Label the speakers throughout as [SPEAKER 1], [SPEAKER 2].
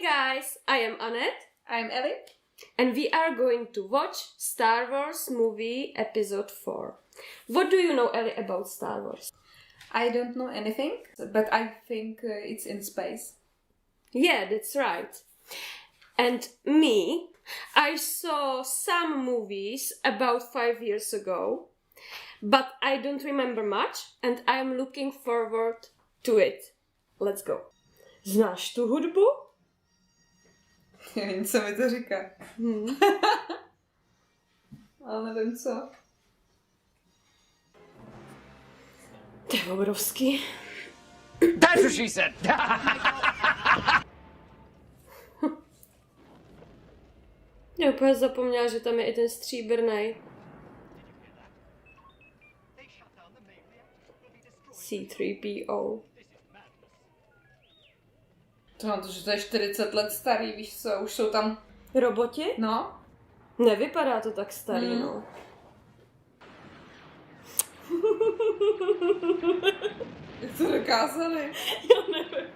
[SPEAKER 1] guys, I am Annette.
[SPEAKER 2] I'm Ellie.
[SPEAKER 1] And we are going to watch Star Wars movie episode 4. What do you know, Ellie, about Star Wars?
[SPEAKER 2] I don't know anything, but I think it's in space.
[SPEAKER 1] Yeah, that's right. And me, I saw some movies about 5 years ago, but I don't remember much and I'm looking forward to it. Let's go. Znáš tu hudbu?
[SPEAKER 2] Nevím, co mi to říká. Ale nevím co.
[SPEAKER 1] To je obrovský.
[SPEAKER 3] That's what she said.
[SPEAKER 1] Já úplně zapomněla, že tam je i ten stříbrnej. C-3PO.
[SPEAKER 2] To mám to, že to je 40 let starý, víš co, už jsou tam...
[SPEAKER 1] Roboti?
[SPEAKER 2] No.
[SPEAKER 1] Nevypadá to tak starý, no.
[SPEAKER 2] Jak to dokázali?
[SPEAKER 1] Já nevím.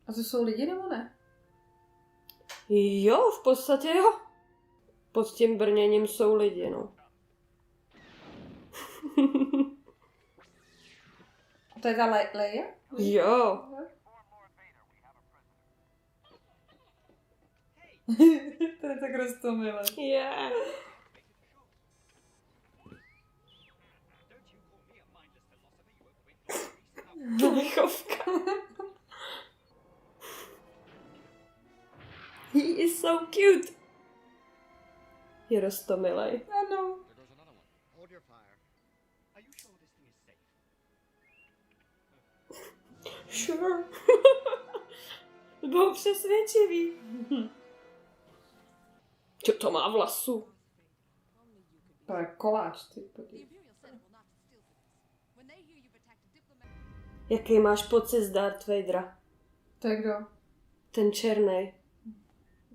[SPEAKER 2] A to jsou lidi nebo ne?
[SPEAKER 1] Jo, v podstatě jo. Pod tím brněním jsou lidi, no.
[SPEAKER 2] To je ta Leia?
[SPEAKER 1] Jo.
[SPEAKER 2] To je tak roztomilé.
[SPEAKER 1] Yeah. Chovka. He is so cute. Je roztomilej.
[SPEAKER 2] Ano.
[SPEAKER 3] Hold your fire. Are you sure this thing is safe?
[SPEAKER 1] Sure. Byl přesvědčivý. Co to má vlasu?
[SPEAKER 2] To je koláč, ty podívej.
[SPEAKER 1] Jaký máš pocit z Darth Vadera?
[SPEAKER 2] To je kdo?
[SPEAKER 1] Ten černej.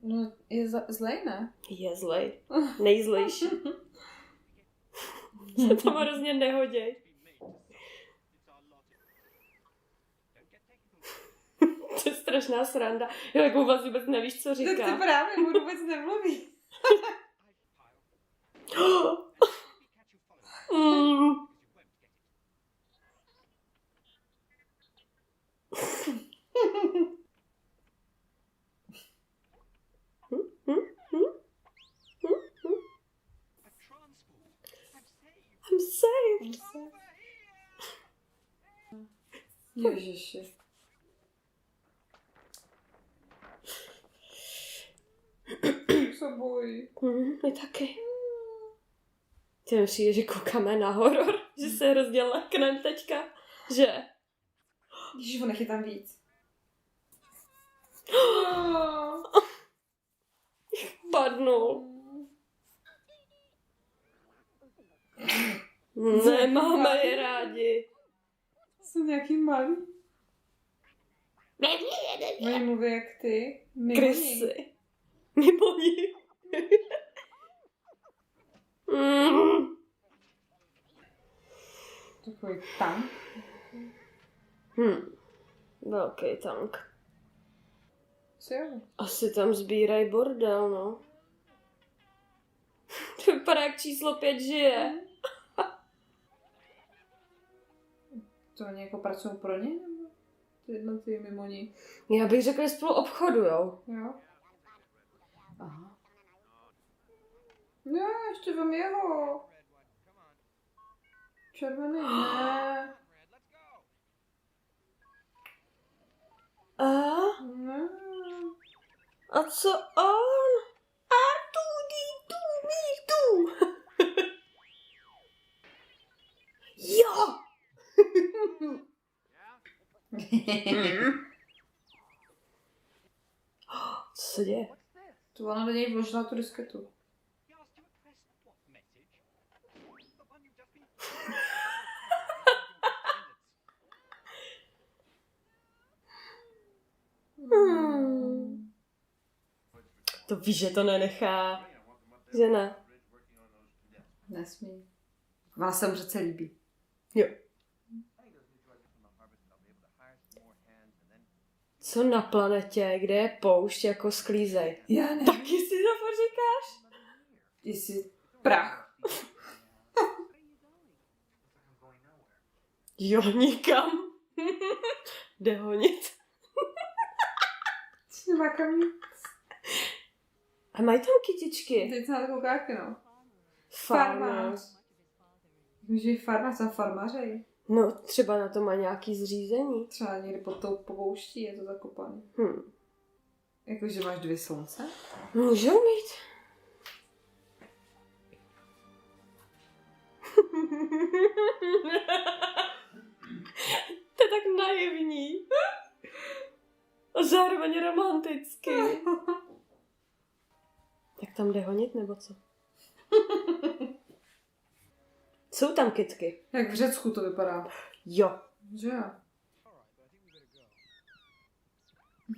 [SPEAKER 2] No, je zlej, ne?
[SPEAKER 1] Je zlej. Nejzlejší. Se tam hrozně nehoděj. To je strašná sranda. Jo, jak vůbec vůbec nevíš, co říká.
[SPEAKER 2] Tak ty právě mu vůbec nemluví.
[SPEAKER 1] I'm saved.
[SPEAKER 2] Ježiši. Se bojí.
[SPEAKER 1] My taky. Ty mi přijde, že koukáme na horor, že se rozděl leknem teďka, že?
[SPEAKER 2] Ježiš, on nechytám víc.
[SPEAKER 1] Padnul. Nemáme je rádi.
[SPEAKER 2] Jsou nějaký malý. Oni mluví jak ty.
[SPEAKER 1] Krysy. Mimo ní.
[SPEAKER 2] Takový tank.
[SPEAKER 1] Velký tank.
[SPEAKER 2] Co jo?
[SPEAKER 1] Asi tam sbírají bordel, no. To vypadá jak číslo 5 žije.
[SPEAKER 2] To oni jako pracují pro ně? Nebo ty jednotliví mimo ní?
[SPEAKER 1] Já bych řekla, že spolu obchodujou.
[SPEAKER 2] Jo. Aha. Ne, ještě vám jeho. Červený, ne. Ne.
[SPEAKER 1] A co on? R2D2. Jo! Co se děje?
[SPEAKER 2] To ona do něj vložila tu disketu.
[SPEAKER 3] You asked to press what message? The one you've just been.
[SPEAKER 1] To víš, že to nenechá. Že ne.
[SPEAKER 2] Nesmí. Ona se mu přece líbí.
[SPEAKER 1] Jo. Co na planetě, kde je poušť, jako sklízej?
[SPEAKER 2] Já ne.
[SPEAKER 1] Taky si to poříkáš?
[SPEAKER 2] Jestli prach.
[SPEAKER 1] Jo, nikam. Jde honit.
[SPEAKER 2] Nemá kam jít.
[SPEAKER 1] A mají tam kytičky.
[SPEAKER 2] Teď se na to koukáky, no.
[SPEAKER 1] Farmář.
[SPEAKER 2] Víš, že je farmář a farmářej.
[SPEAKER 1] No, třeba na to má nějaký zřízení.
[SPEAKER 2] Třeba někde pod tou pouští je to zakopaný. Jakože máš 2 slunce?
[SPEAKER 1] Můžou mít. To je tak naivní. A zároveň romantický. Tak tam jde honit, nebo co? Jsou tam kytky.
[SPEAKER 2] Jak v Řecku to vypadá.
[SPEAKER 1] Jo.
[SPEAKER 2] Že jo?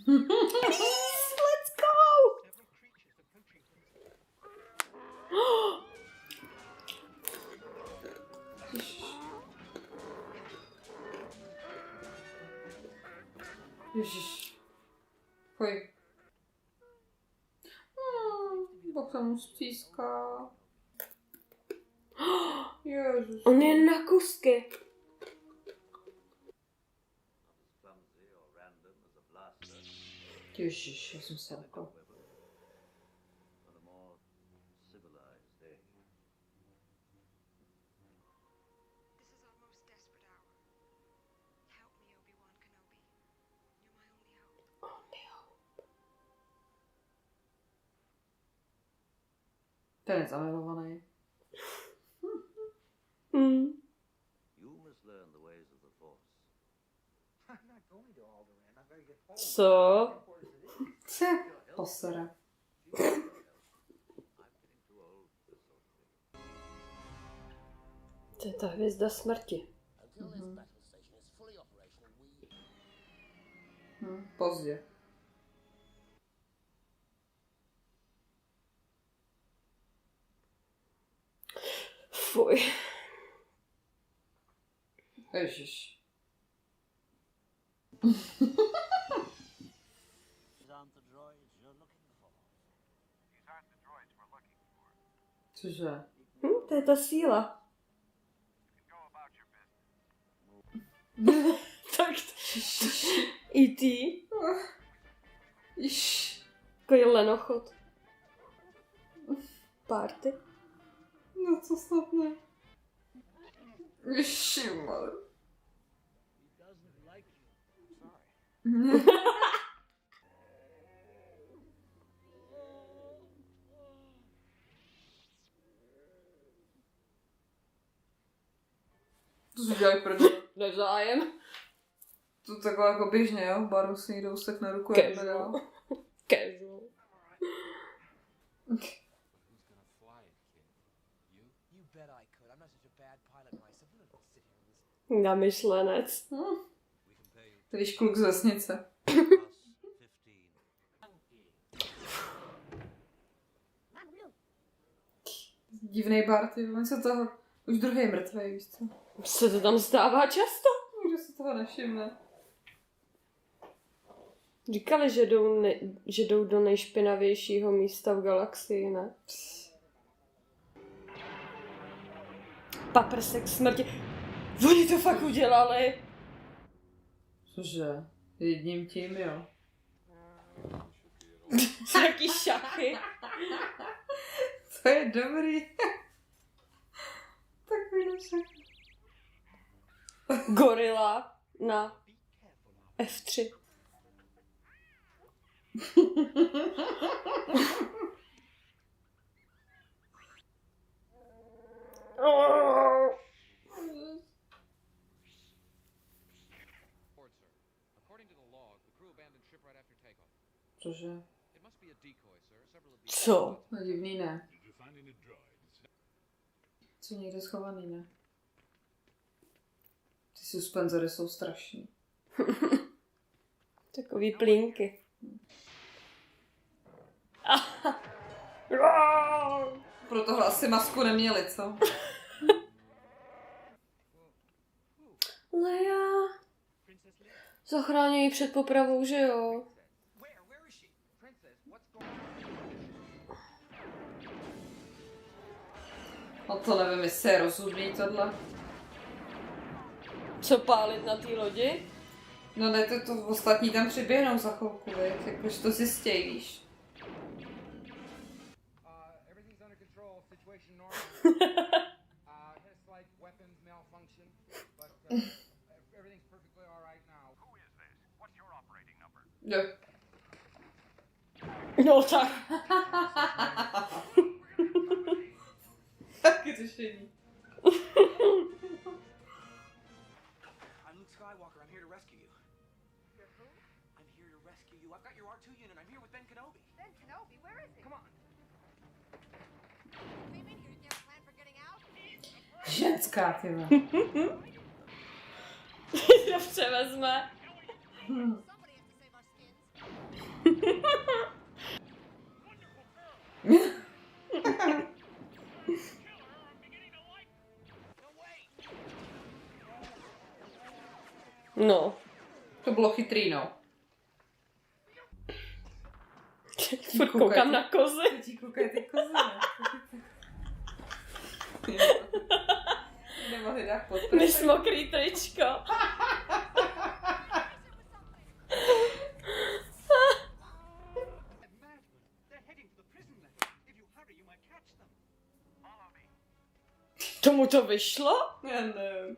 [SPEAKER 1] Please, let's go!
[SPEAKER 2] Ježiš. Pojď. Pak se mu stýská. Ježiš.
[SPEAKER 1] On je na kusky.
[SPEAKER 2] Ježiš, já jsem se jako...
[SPEAKER 4] This is our most desperate hour. Help me, Obi-Wan Kenobi. You're my only hope.
[SPEAKER 2] Ten je zamilovaný.
[SPEAKER 5] You must learn the ways of the Force.
[SPEAKER 3] I'm not going to Alderaan. I better get home.
[SPEAKER 1] Co?
[SPEAKER 2] Co? Posera.
[SPEAKER 5] I'm getting too old for this sort of thing.
[SPEAKER 1] To je ta hvězda smrti.
[SPEAKER 6] Until this battle station is fully operational, we...
[SPEAKER 2] Pozdě.
[SPEAKER 1] Fuj.
[SPEAKER 2] Ježiš.
[SPEAKER 6] These aren't the droids you're looking for.
[SPEAKER 2] Cože?
[SPEAKER 1] To je ta síla. Tak E.T.
[SPEAKER 2] Iš.
[SPEAKER 1] Takový lenochod. Party.
[SPEAKER 2] No co snad ne? Ježišimar.
[SPEAKER 6] He doesn't like you. Sorry.
[SPEAKER 2] To si dělají prdel.
[SPEAKER 1] Nezájem.
[SPEAKER 2] To takhle jako běžně, jo? V baru si někdo usek na ruku a jdeme dál.
[SPEAKER 1] Casual.
[SPEAKER 7] Who's gonna fly it, kid? You?
[SPEAKER 6] You bet I could. I'm not such a bad pilot myself. I'm not gonna sit here and listen.
[SPEAKER 1] Namyšlenec.
[SPEAKER 5] We can pay you
[SPEAKER 2] Když kluk z vesnice.
[SPEAKER 5] plus 15.
[SPEAKER 2] Divnej bar, ty on se toho... Už druhý je mrtvej, víš co?
[SPEAKER 1] Se to tam stává často.
[SPEAKER 2] Nikdo se toho nevšimne.
[SPEAKER 1] Říkali, že jdou do nejšpinavějšího místa v galaxii, ne? Paprsek smrti. Oni to fakt udělali.
[SPEAKER 2] Cože? Jedním tím, jo.
[SPEAKER 1] Taky šachy.
[SPEAKER 2] To je dobrý. Takový šachy.
[SPEAKER 1] Gorila na F3.
[SPEAKER 7] Report, sir. According to the log, the crew abandoned ship right after takeoff.
[SPEAKER 2] Cože?
[SPEAKER 7] It must be a decoy, sir.
[SPEAKER 1] Co?
[SPEAKER 2] No divný ne. Co někde schovaný ne. Ty suspenzory jsou strašný.
[SPEAKER 1] Takový plínky.
[SPEAKER 2] Pro tohle asi masku neměli, co?
[SPEAKER 1] Leia. Zachrání ji před popravou, že jo?
[SPEAKER 6] Where is she?
[SPEAKER 5] Princess, what's going on?
[SPEAKER 2] No to nevím, jestli je rozumný tohle.
[SPEAKER 1] Co pálit na té lodi?
[SPEAKER 2] No ne, to ostatní tam přiběhnou za chvilku, víš? Jakože to zjistějí, víš?
[SPEAKER 6] Everything's under control. Situation normal. Had a slight weapons malfunction, but everything's perfectly all right now.
[SPEAKER 3] Who is this? What's your operating number?
[SPEAKER 2] Jo.
[SPEAKER 1] No tak.
[SPEAKER 2] Taky řešení.
[SPEAKER 6] I'm Luke Skywalker. I'm here to rescue you.
[SPEAKER 4] You're who?
[SPEAKER 6] I'm here to rescue you. I've got your R2 unit. I'm here with Ben Kenobi.
[SPEAKER 4] Ben Kenobi, where is he?
[SPEAKER 6] Come on.
[SPEAKER 4] Came in here, did you have a plan for getting out?
[SPEAKER 2] Ženská, ty vole.
[SPEAKER 1] To převezme.
[SPEAKER 4] Somebody has to save our skins.
[SPEAKER 1] No.
[SPEAKER 2] To bylo chytrý, no.
[SPEAKER 1] Furt koukám na kozy.
[SPEAKER 2] Teď koukaj ty kozy, ne? Nemohli dát podpr.
[SPEAKER 1] Mys mokrý tričko.
[SPEAKER 3] Madman! They're heading for the prison level. If you hurry, you might catch them. Follow me.
[SPEAKER 1] Tomu to vyšlo?
[SPEAKER 2] Já nevím.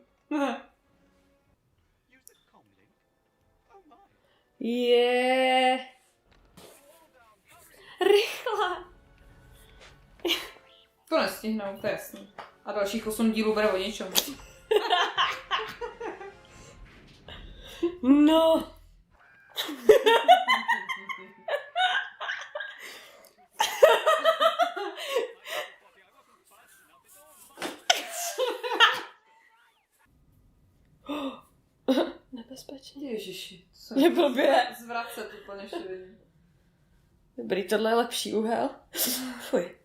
[SPEAKER 3] Use the comlink. Oh my.
[SPEAKER 1] Je. Rychle.
[SPEAKER 2] To nestihnou, to je jasný. A dalších 8 dílů bude o něčem.
[SPEAKER 1] No. Nebezpečně.
[SPEAKER 2] Ježiši, co
[SPEAKER 1] Je blbě.
[SPEAKER 2] Zvracet úplně šivý.
[SPEAKER 1] Dobrý, tohle je lepší úhel. Fuj.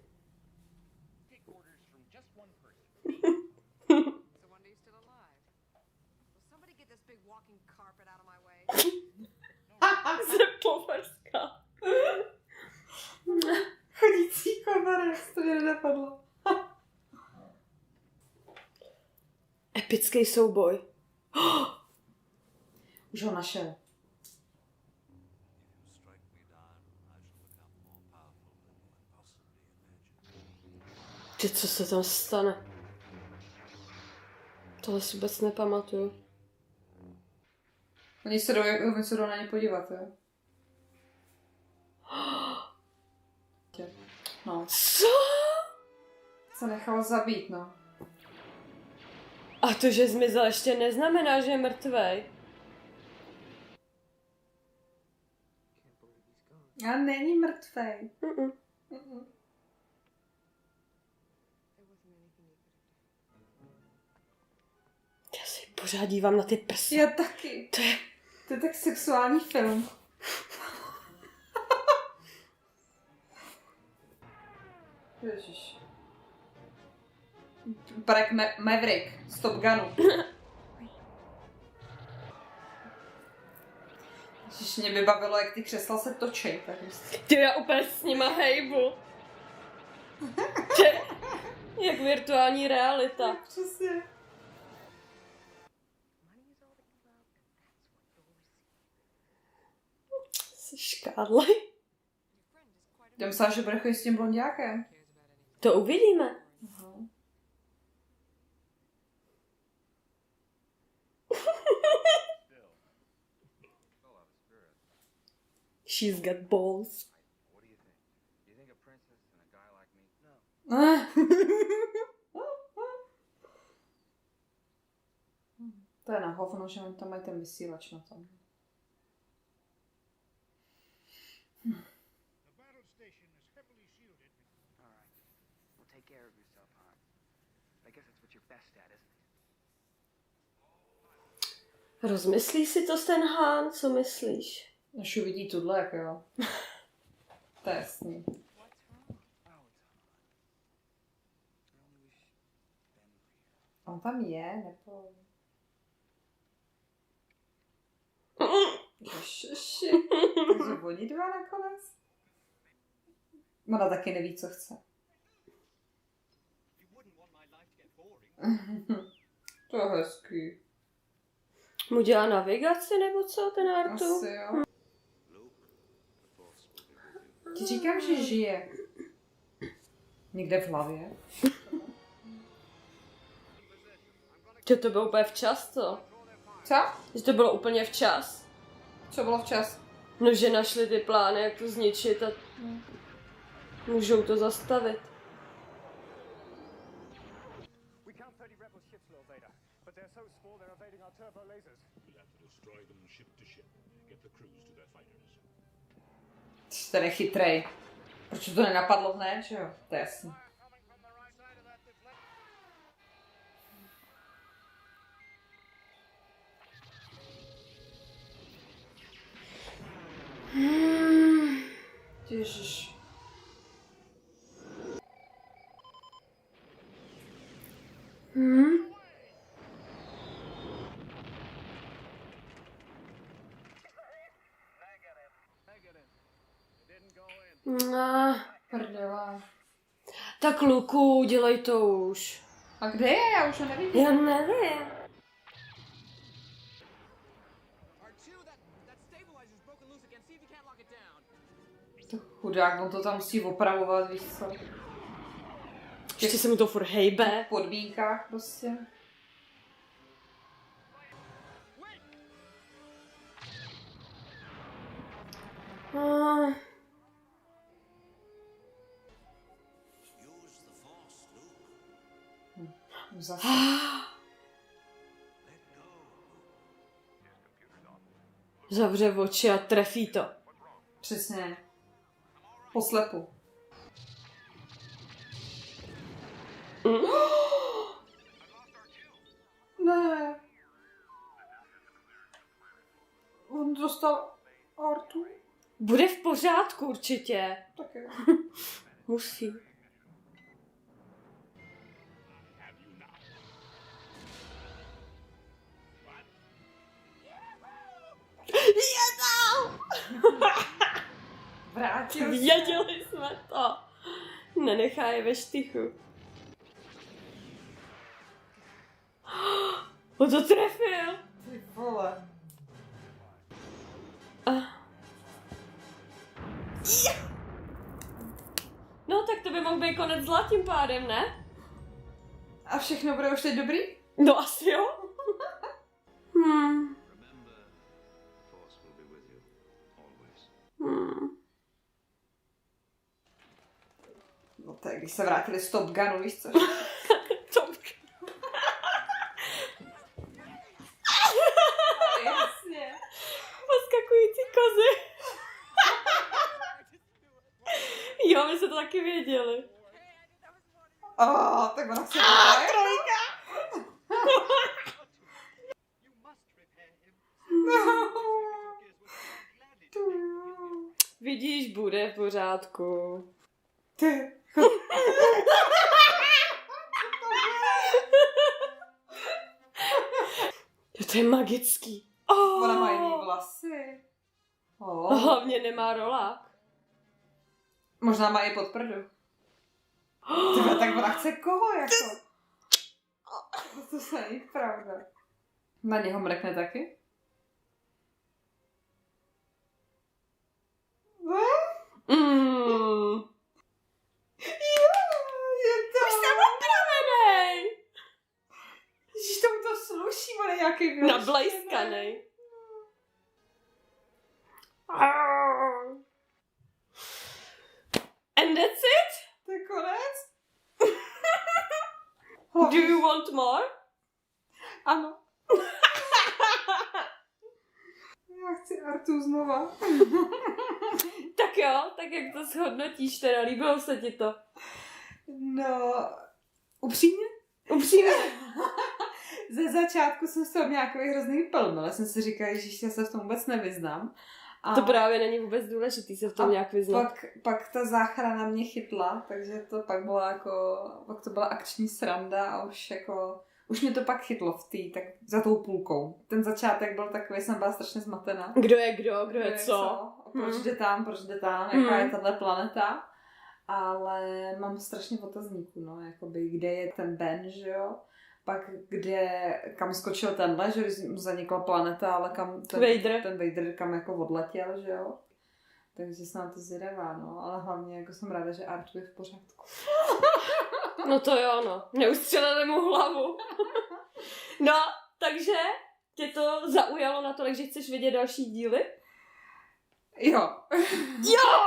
[SPEAKER 5] Take orders from just one person.
[SPEAKER 4] So wonder you're still alive. Will somebody get this big walking carpet out of my way?
[SPEAKER 1] Jsem povrska.
[SPEAKER 2] Chodící koberec, to mě nenapadlo.
[SPEAKER 1] Epický souboj.
[SPEAKER 2] Už ho našel.
[SPEAKER 5] Strike me down, I shall become more powerful than you can possibly imagine.
[SPEAKER 1] Ty, co se tam stane? Tohle si vůbec nepamatuju.
[SPEAKER 2] Oni se jdou na ně podívat, jo? No,
[SPEAKER 1] Co?
[SPEAKER 2] se nechal zabít, no.
[SPEAKER 1] A to, že zmizel, ještě neznamená, že je mrtvej.
[SPEAKER 2] A není mrtvej.
[SPEAKER 1] Mm-mm.
[SPEAKER 4] There wasn't anything you could have done.
[SPEAKER 1] Já si pořád dívám na ty prsy.
[SPEAKER 2] Já taky.
[SPEAKER 1] To je...
[SPEAKER 2] To je tak sexuální film. Ježiš. Parek Maverick z Top Gunu. Ježiš, mě by bavilo, jak ty křesla se točí. Tak
[SPEAKER 1] Ty, já úplně s nima hejbu. Ty, jak virtuální realita.
[SPEAKER 2] Přesně.
[SPEAKER 4] Money is all that you love, and that's what you'll receive.
[SPEAKER 1] Jsi škádlej.
[SPEAKER 4] Your friend is quite a
[SPEAKER 2] Já myslela, že bude chodit s tím blonďákem.
[SPEAKER 4] cares about anything.
[SPEAKER 1] To uvidíme.
[SPEAKER 5] Full of spirit.
[SPEAKER 1] She's got balls.
[SPEAKER 5] What do you think? Do you think a princess and a guy like me? No.
[SPEAKER 2] To je na hovno, že oni tam mají ten vysílač na tom.
[SPEAKER 3] The battle station is
[SPEAKER 6] All right. Well, take care of yourself, hon. I guess that's what you're best at, isn't it?
[SPEAKER 1] Rozmyslí si to ten Han? Co myslíš?
[SPEAKER 2] Až uvidí tohle, jak jo. To je jasný.
[SPEAKER 6] Oh, it's hon. I only wish Ben were here.
[SPEAKER 2] On tam je, nebo... Ježiši. Takže oni dva nakonec? Ona taky neví, co chce.
[SPEAKER 3] You wouldn't want my life to get boring.
[SPEAKER 2] To je hezký.
[SPEAKER 1] Mu dělá navigaci nebo co ten Artu?
[SPEAKER 2] Asi jo. Ti říkám, že žije. Někde v hlavě.
[SPEAKER 1] Že to bylo úplně včas, co?
[SPEAKER 2] Co?
[SPEAKER 1] Že to bylo úplně včas.
[SPEAKER 2] Co bylo včas?
[SPEAKER 1] No, že našli ty plány, jak to zničit a můžou to zastavit.
[SPEAKER 3] We count 30 rebel ships, Lord Vader, but they're so small they're evading our turbo lasers.
[SPEAKER 5] We'll have to destroy them ship to ship. Get the crews to their fighters.
[SPEAKER 2] Jsi tady chytrej. Proč to nenapadlo hned, že jo? To je jasný. Ježiš. Prdela.
[SPEAKER 1] Tak Luku, dělej to už.
[SPEAKER 2] A kde je? Já už ho nevidím.
[SPEAKER 1] Já nevím.
[SPEAKER 2] To chudák, on to tam musí opravovat, víš co?
[SPEAKER 1] Ještě se mu to furt hejbe.
[SPEAKER 2] V podmínkách prostě.
[SPEAKER 5] Use the force, Luke.
[SPEAKER 2] Zase.
[SPEAKER 5] Let go.
[SPEAKER 1] Zavře oči a trefí to.
[SPEAKER 2] Přesně. Poslepu. Ne. On dostal Artu?
[SPEAKER 1] Bude v pořádku určitě.
[SPEAKER 2] Tak jo.
[SPEAKER 1] Musí. Je tam!
[SPEAKER 2] Vrátil se.
[SPEAKER 1] Věděli jsme to. Nenechá je ve štychu. On to trefil.
[SPEAKER 2] Ty vole.
[SPEAKER 1] No tak to by mohl být konec zla tím pádem, ne?
[SPEAKER 2] A všechno bude už teď dobrý?
[SPEAKER 1] No asi jo.
[SPEAKER 5] Remember, force will be with you always.
[SPEAKER 2] No to je, když se vrátili z Top Gunu, víš co? Jasně.
[SPEAKER 1] Poskakující kozy. Jo, my jsme to taky věděli.
[SPEAKER 2] Tak ona se
[SPEAKER 1] Trojka.
[SPEAKER 3] You must repair him.
[SPEAKER 1] Vidíš, bude v pořádku.
[SPEAKER 2] Ty.
[SPEAKER 1] To je magický.
[SPEAKER 2] Ona má jiný vlasy.
[SPEAKER 1] Hlavně nemá rolák.
[SPEAKER 2] Možná má i pod prdu. Tyba, tak ona chce koho jako? To se není pravda. Na něho mrkne taky? Je to...
[SPEAKER 1] Už jsem opravenej.
[SPEAKER 2] Ježiš, tomu to sluší, on je nějaký vylaštěný.
[SPEAKER 1] Nablejskanej. And that's it?
[SPEAKER 2] To je konec?
[SPEAKER 1] Do you want more?
[SPEAKER 2] Ano. Já chci Artu znova.
[SPEAKER 1] Tak Tak jo, tak jak to shodnotíš teda, líbilo se ti to?
[SPEAKER 2] No, upřímně?
[SPEAKER 1] Upřímně.
[SPEAKER 2] Ze začátku jsem se měla nějaký hrozný pelmel. Já jsem si říkala, že já se v tom vůbec nevyznám. A
[SPEAKER 1] To právě není vůbec důležitý se v tom nějak vyznat.
[SPEAKER 2] pak ta záchrana mě chytla, takže to pak bylo jako, pak to byla akční sranda a už mě to pak chytlo tak za tou půlkou. Ten začátek byl takový, jsem byla strašně zmatená.
[SPEAKER 1] Kdo je co?
[SPEAKER 2] Proč jde tam, jaká je tahle planeta. Ale mám strašně otazníků, no, jakoby, kde je ten Ben, že jo? Pak kam skočil tenhle, že mu zanikla planeta, ale kam ten Vader kam jako odletěl, že jo? Takže jsem na to zvědavá, no, ale hlavně jako jsem ráda, že Artu je v pořádku.
[SPEAKER 1] No to jo, no. Neustřelili mu hlavu. No, takže tě to zaujalo natolik, že chceš vidět další díly?
[SPEAKER 2] Jo.
[SPEAKER 1] Jo!